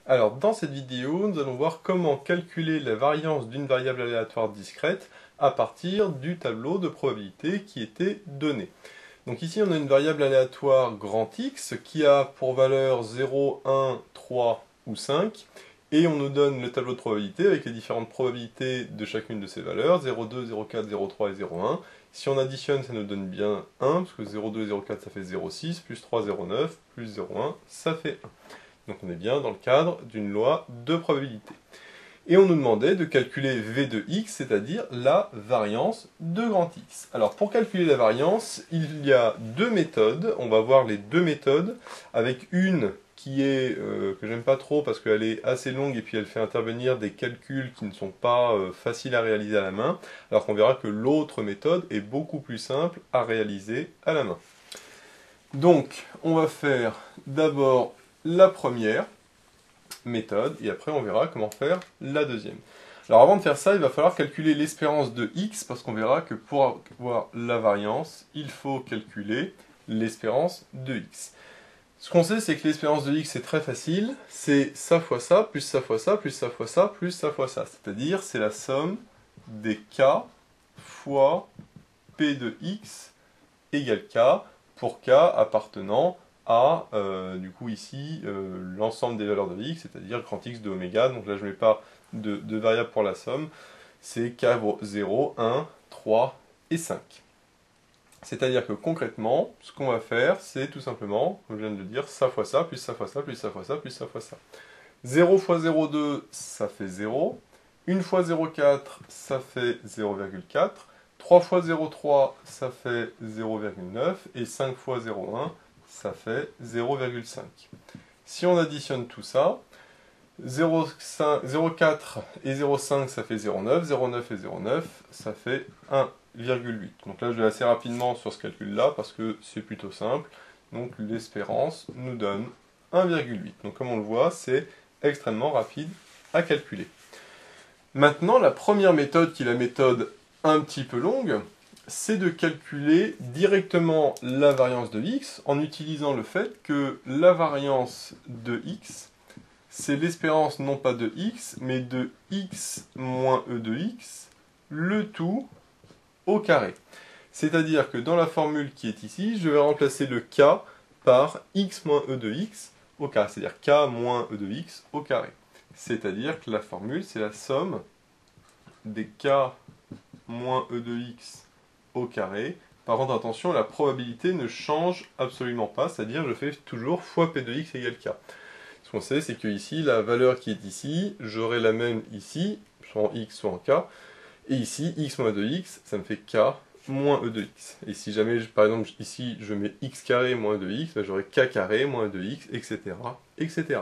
Alors, dans cette vidéo, nous allons voir comment calculer la variance d'une variable aléatoire discrète à partir du tableau de probabilité qui était donné. Donc ici, on a une variable aléatoire grand X qui a pour valeur 0, 1, 3 ou 5, et on nous donne le tableau de probabilité avec les différentes probabilités de chacune de ces valeurs, 0,2, 0,4, 0,3 et 0,1. Si on additionne, ça nous donne bien 1, parce que 0,2 et 0,4 ça fait 0,6, plus 3, 0,9, plus 0,1, ça fait 1. Donc on est bien dans le cadre d'une loi de probabilité. Et on nous demandait de calculer V de x, c'est-à-dire la variance de grand X. Alors pour calculer la variance, il y a deux méthodes. On va voir les deux méthodes, avec une qui est, que j'aime pas trop parce qu'elle est assez longue et puis elle fait intervenir des calculs qui ne sont pas faciles à réaliser à la main, alors qu'on verra que l'autre méthode est beaucoup plus simple à réaliser à la main. Donc on va faire d'abord la première méthode, et après on verra comment faire la deuxième. Alors avant de faire ça, il va falloir calculer l'espérance de x, parce qu'on verra que pour avoir la variance, il faut calculer l'espérance de x. Ce qu'on sait, c'est que l'espérance de x est très facile, c'est ça fois ça, plus ça fois ça, plus ça fois ça, plus ça fois ça. C'est-à-dire, c'est la somme des k fois p de x égale k, pour k appartenant à, du coup ici, l'ensemble des valeurs de x, c'est-à-dire grand X de oméga. Donc là je ne mets pas de variable pour la somme, c'est k vaut 0, 1, 3 et 5. C'est-à-dire que concrètement, ce qu'on va faire, c'est tout simplement, comme je viens de le dire, ça fois ça, plus ça fois ça, plus ça fois ça, plus ça fois ça. 0 fois 0,2, ça fait 0. 1 fois 0,4, ça fait 0,4. 3 fois 0,3, ça fait 0,9. Et 5 fois 0,1, ça fait 0,5. Si on additionne tout ça, 0,4 et 0,5, ça fait 0,9. 0,9 et 0,9, ça fait 1,8. Donc là, je vais assez rapidement sur ce calcul-là, parce que c'est plutôt simple. Donc l'espérance nous donne 1,8. Donc comme on le voit, c'est extrêmement rapide à calculer. Maintenant, la première méthode, qui est la méthode un petit peu longue, c'est de calculer directement la variance de x en utilisant le fait que la variance de x, c'est l'espérance non pas de x, mais de x moins e de x, le tout au carré. C'est-à-dire que dans la formule qui est ici, je vais remplacer le k par x moins e de x au carré, c'est-à-dire k moins e de x au carré. C'est-à-dire que la formule, c'est la somme des k moins e de x au carré. Par contre, attention, la probabilité ne change absolument pas, c'est-à-dire je fais toujours fois p de x égale k. Ce qu'on sait, c'est que ici, la valeur qui est ici, j'aurai la même ici, soit en x, soit en k. Et ici, x moins e de x, ça me fait k moins e de x. Et si jamais, par exemple, ici, je mets x carré moins e de x, ben, j'aurai k carré moins e de x, etc., etc.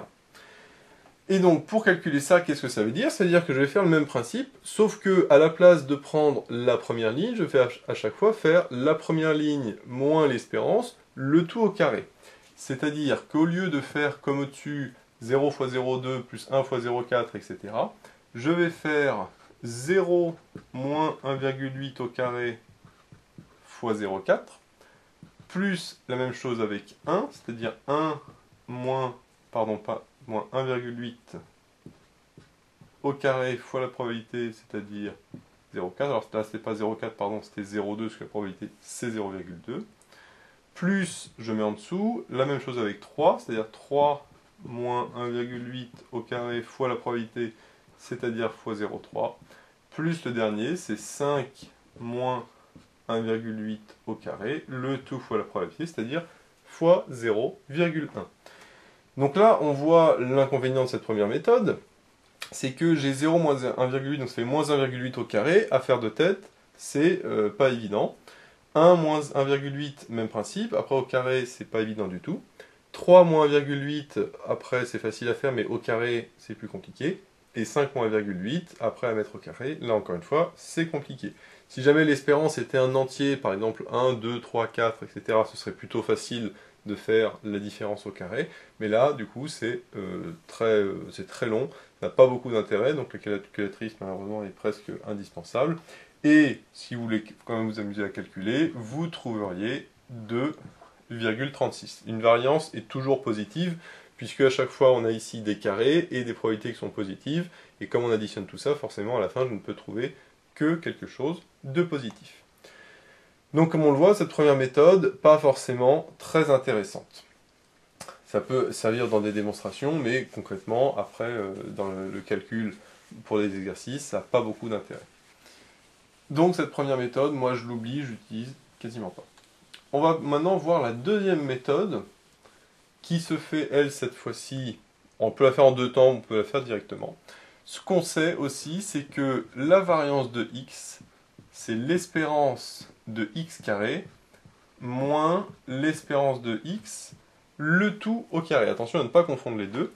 Et donc, pour calculer ça, qu'est-ce que ça veut dire? Ça veut dire que je vais faire le même principe, sauf que, à la place de prendre la première ligne, je vais à chaque fois faire la première ligne moins l'espérance, le tout au carré. C'est-à-dire qu'au lieu de faire comme au-dessus 0 fois 0,2 plus 1 fois 0,4, etc., je vais faire 0 moins 1,8 au carré fois 0,4, plus la même chose avec 1, c'est-à-dire 1 moins, pardon, pas, moins 1,8 au carré fois la probabilité, c'est-à-dire 0,4. Alors là, c'était pas 0,4, pardon, c'était 0,2, parce que la probabilité, c'est 0,2. Plus, je mets en dessous, la même chose avec 3, c'est-à-dire 3 moins 1,8 au carré fois la probabilité, c'est-à-dire fois 0,3. Plus le dernier, c'est 5 moins 1,8 au carré, le tout fois la probabilité, c'est-à-dire fois 0,1. Donc là, on voit l'inconvénient de cette première méthode, c'est que j'ai 0 moins 1,8, donc ça fait moins 1,8 au carré. À faire de tête, c'est pas évident. 1 moins 1,8, même principe. Après, au carré, c'est pas évident du tout. 3 moins 1,8, après, c'est facile à faire, mais au carré, c'est plus compliqué. Et 5 moins 1,8, après à mettre au carré, là encore une fois, c'est compliqué. Si jamais l'espérance était un entier, par exemple 1, 2, 3, 4, etc., ce serait plutôt facile de faire la différence au carré. Mais là, du coup, c'est très long, ça n'a pas beaucoup d'intérêt, donc la calculatrice, malheureusement, est presque indispensable. Et si vous voulez quand même vous amuser à calculer, vous trouveriez 2,36. Une variance est toujours positive, puisque à chaque fois on a ici des carrés et des probabilités qui sont positives, et comme on additionne tout ça, forcément à la fin je ne peux trouver que quelque chose de positif. Donc comme on le voit, cette première méthode, pas forcément très intéressante. Ça peut servir dans des démonstrations, mais concrètement, après, dans le calcul pour les exercices, ça n'a pas beaucoup d'intérêt. Donc cette première méthode, moi je l'oublie, je l'utilise quasiment pas. On va maintenant voir la deuxième méthode, qui se fait, elle, cette fois-ci, on peut la faire en deux temps, on peut la faire directement. Ce qu'on sait aussi, c'est que la variance de x, c'est l'espérance de x carré moins l'espérance de x, le tout au carré. Attention à ne pas confondre les deux.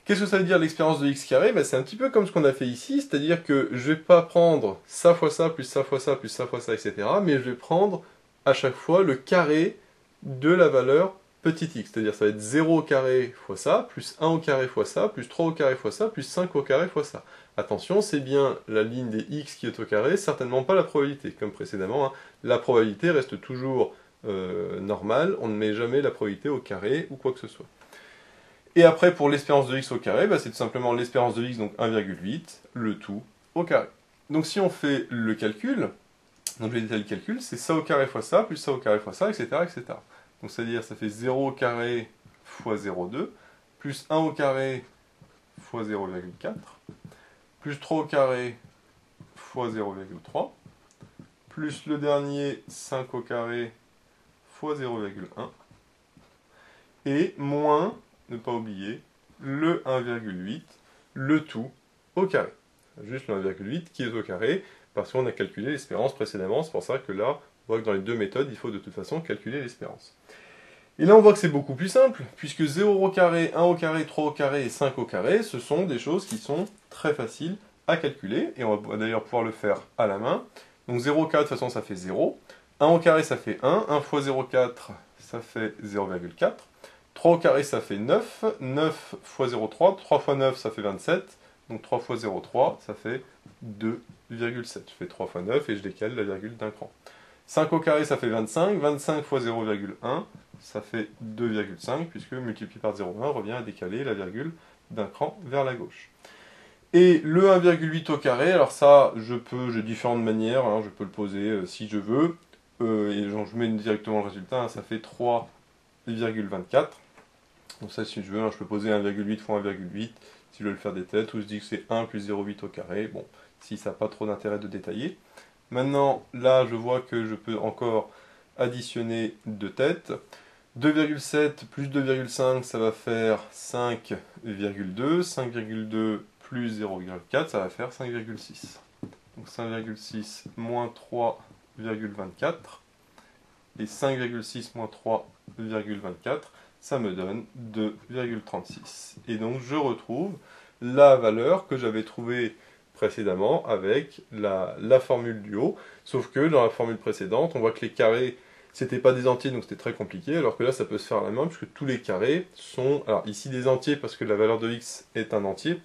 Qu'est-ce que ça veut dire l'espérance de x carré? C'est un petit peu comme ce qu'on a fait ici, c'est-à-dire que je ne vais pas prendre ça fois ça, plus ça fois ça, plus ça fois ça, etc. Mais je vais prendre à chaque fois le carré de la valeur petit x. C'est-à-dire ça va être 0 au carré fois ça, plus 1 au carré fois ça, plus 3 au carré fois ça, plus 5 au carré fois ça. Attention, c'est bien la ligne des x qui est au carré, certainement pas la probabilité. Comme précédemment, hein, la probabilité reste toujours normale, on ne met jamais la probabilité au carré ou quoi que ce soit. Et après, pour l'espérance de x au carré, c'est tout simplement l'espérance de x, donc 1,8, le tout au carré. Donc si on fait le calcul, donc je vais détailler le calcul, c'est ça au carré fois ça, plus ça au carré fois ça, etc. etc. Donc c'est-à-dire, ça fait 0 au carré fois 0,2, plus 1 au carré fois 0,4, plus 3 au carré fois 0,3, plus le dernier 5 au carré fois 0,1, et moins, ne pas oublier, le 1,8, le tout au carré. Juste le 1,8 qui est au carré, parce qu'on a calculé l'espérance précédemment, c'est pour ça que là, on voit que dans les deux méthodes, il faut de toute façon calculer l'espérance. Et là, on voit que c'est beaucoup plus simple, puisque 0 au carré, 1 au carré, 3 au carré et 5 au carré, ce sont des choses qui sont très faciles à calculer, et on va d'ailleurs pouvoir le faire à la main. Donc 0 au carré, de toute façon, ça fait 0. 1 au carré, ça fait 1. 1 fois 0,4, ça fait 0,4. 3 au carré, ça fait 9. 9 fois 0,3. 3 fois 9, ça fait 27. Donc 3 fois 0,3, ça fait 2,7. Je fais 3 fois 9 et je décale la virgule d'un cran. 5 au carré, ça fait 25. 25 fois 0,1, ça fait 2,5, puisque multiplié par 0,1 revient à décaler la virgule d'un cran vers la gauche. Et le 1,8 au carré, alors ça, j'ai différentes manières, hein, je peux le poser si je veux, et je mets directement le résultat, hein, ça fait 3,24. Donc ça, si je veux, hein, je peux poser 1,8 fois 1,8, si je veux le faire des têtes, ou je dis que c'est 1 plus 0,8 au carré, bon, si ça n'a pas trop d'intérêt de détailler. Maintenant, là, je vois que je peux encore additionner deux têtes. 2,7 plus 2,5, ça va faire 5,2. 5,2 plus 0,4, ça va faire 5,6. Donc 5,6 moins 3,24. Et 5,6 moins 3,24, ça me donne 2,36. Et donc je retrouve la valeur que j'avais trouvée précédemment avec la formule du haut. Sauf que dans la formule précédente, on voit que les carrés, c'était pas des entiers, donc c'était très compliqué, alors que là, ça peut se faire à la main, puisque tous les carrés sont, alors ici des entiers, parce que la valeur de x est un entier.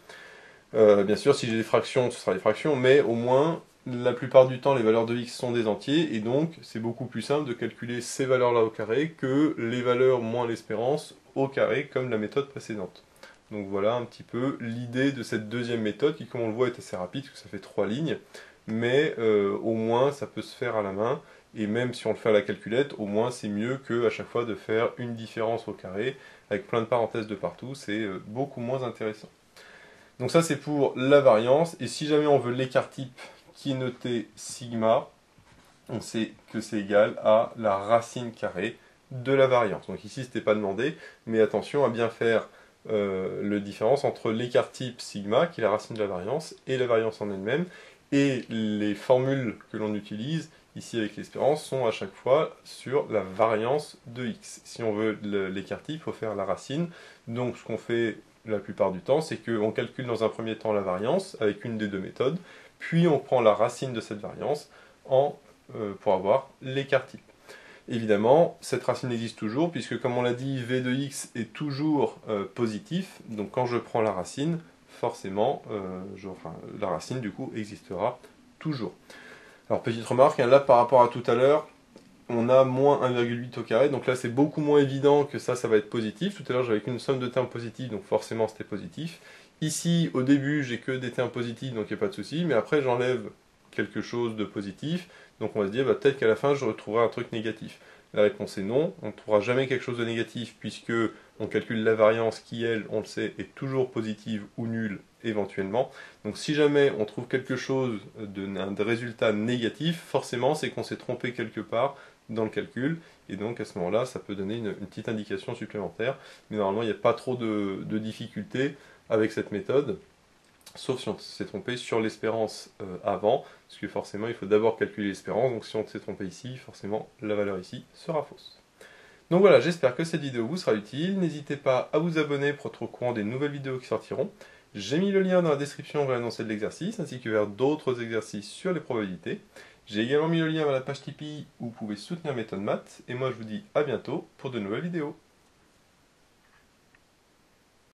Bien sûr, si j'ai des fractions, ce sera des fractions, mais au moins, la plupart du temps, les valeurs de x sont des entiers, et donc, c'est beaucoup plus simple de calculer ces valeurs-là au carré que les valeurs moins l'espérance au carré, comme la méthode précédente. Donc voilà un petit peu l'idée de cette deuxième méthode, qui, comme on le voit, est assez rapide, parce que ça fait 3 lignes, mais au moins, ça peut se faire à la main, et même si on le fait à la calculette, au moins c'est mieux que à chaque fois de faire une différence au carré, avec plein de parenthèses de partout, c'est beaucoup moins intéressant. Donc ça c'est pour la variance, et si jamais on veut l'écart type qui est noté sigma, on sait que c'est égal à la racine carrée de la variance. Donc ici c'était pas demandé, mais attention à bien faire la différence entre l'écart type sigma, qui est la racine de la variance, et la variance en elle-même, et les formules que l'on utilise ici avec l'espérance sont à chaque fois sur la variance de x. Si on veut l'écart type, il faut faire la racine. Donc ce qu'on fait la plupart du temps, c'est qu'on calcule dans un premier temps la variance avec une des deux méthodes, puis on prend la racine de cette variance pour avoir l'écart type. Évidemment, cette racine existe toujours, puisque comme on l'a dit, v de x est toujours positif, donc quand je prends la racine, forcément, la racine du coup existera toujours. Alors petite remarque, hein, là par rapport à tout à l'heure, on a moins 1,8 au carré, donc là c'est beaucoup moins évident que ça va être positif. Tout à l'heure j'avais qu'une somme de termes positifs, donc forcément c'était positif. Ici, au début, j'ai que des termes positifs, donc il n'y a pas de souci, mais après j'enlève quelque chose de positif, donc on va se dire, bah, peut-être qu'à la fin je retrouverai un truc négatif. La réponse est non, on ne trouvera jamais quelque chose de négatif, puisque on calcule la variance qui, elle, on le sait, est toujours positive ou nulle éventuellement. Donc si jamais on trouve quelque chose de résultat négatif, forcément c'est qu'on s'est trompé quelque part dans le calcul, et donc à ce moment-là, ça peut donner une petite indication supplémentaire, mais normalement il n'y a pas trop de difficultés avec cette méthode, sauf si on s'est trompé sur l'espérance avant, parce que forcément il faut d'abord calculer l'espérance, donc si on s'est trompé ici, forcément la valeur ici sera fausse. Donc voilà, j'espère que cette vidéo vous sera utile, n'hésitez pas à vous abonner pour être au courant des nouvelles vidéos qui sortiront. J'ai mis le lien dans la description vers l'annonce de l'exercice, ainsi que vers d'autres exercices sur les probabilités. J'ai également mis le lien vers la page Tipeee où vous pouvez soutenir Méthode Maths, et moi je vous dis à bientôt pour de nouvelles vidéos.